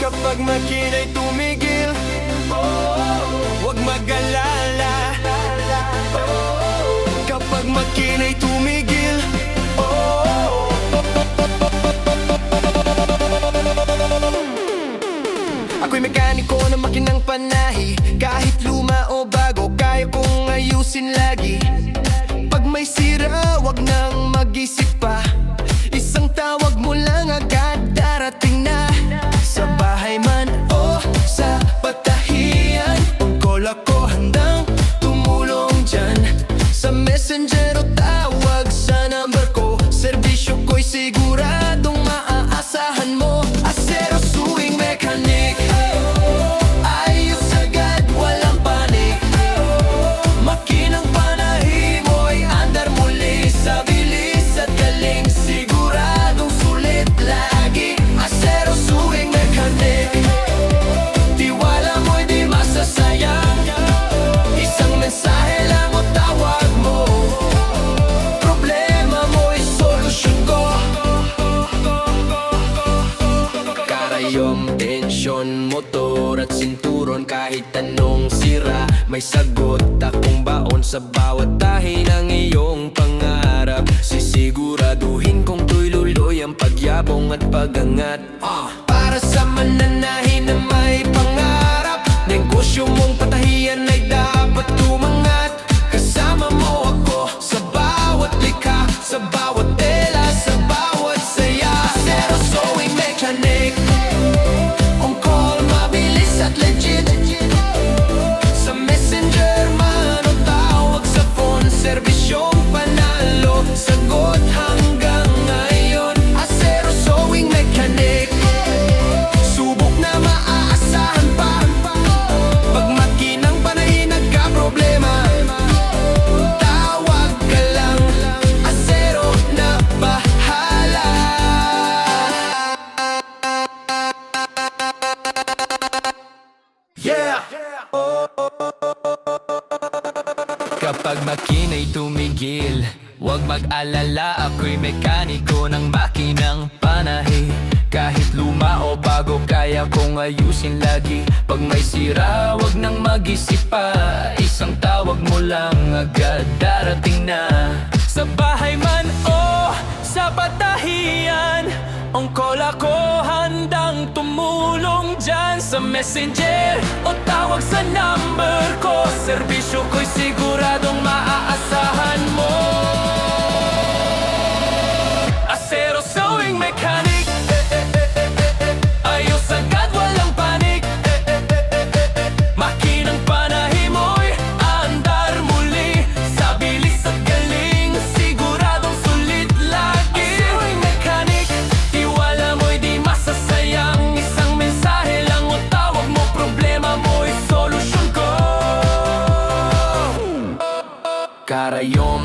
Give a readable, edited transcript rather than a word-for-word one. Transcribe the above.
Kapag makina'y tumigil, huwag mag-alala. Kapag makina'y tumigil, ako'y mekaniko ng makinang panahi. Kahit luma o bago, kaya kong ayusin lagi. Pag may sira, wag nang mag-isip pa. Isang tawag mo lang agad, darating na. Sa bahay man o sa patahian, call ako handang tumulong dyan. Sa messenger o tawag sa number ko, serbisyo ko'y siguradong maaasahan mo. Asero Suing Mechanic, ayos agad, walang panik. Makinang panahi mo'y andar muli. Sa bilis at galing, siguradong sulit lagi. Asero Suing Mechanic, tiwala mo'y di masasayang. Isang mensahe lang o tawag mo, problema mo'y solusyon ko. Karayom, tensyon, motor at sinturon, kahit anong sira, may sagot akong baon. Sa bawat tahi ng iyong pangarap, sisiguraduhin kong tuloy-luloy ang pagyabong at pagangat. Para sa mananahin na may pangarap, negosyo mong patahian ay dapat tumangat. Kasama mo ako sa bawat likha, sa bawat tela, sa bawat saya. Asero Suing Mechanic, on call, mabilis at legit. Sa messenger man o tawag sa phone, serbisyong panalo, sagot hanggang ngayon. Asero Suing Mechanic, subok na maaasahan pa. Pag makinang panahi nagka-problema, tawag ka lang, Asero na bahala. Yeah! Kapag makina'y tumigil, huwag mag-alala. Ako'y mekaniko ng makinang panahi. Kahit luma o bago, kaya kong ayusin lagi. Pag may sira, huwag nang mag-isip pa. Isang tawag mo lang agad, darating na. Sa bahay man o sa patahian, on call ako handang tumulong dyan. Sa messenger o tawag sa number ko, serbisyo ko'y siguradong maaasahan mo. Asero Suing Mechanic, ayos agad, walang panik. Makinang panahi mo'y andar muli. Sa bilis at galing, siguradong sulit lagi. Suing Mechanic, tiwala mo'y di masasayang. Isang mensahe lang o tawag mo, problema mo'y solusyon ko. Karayom,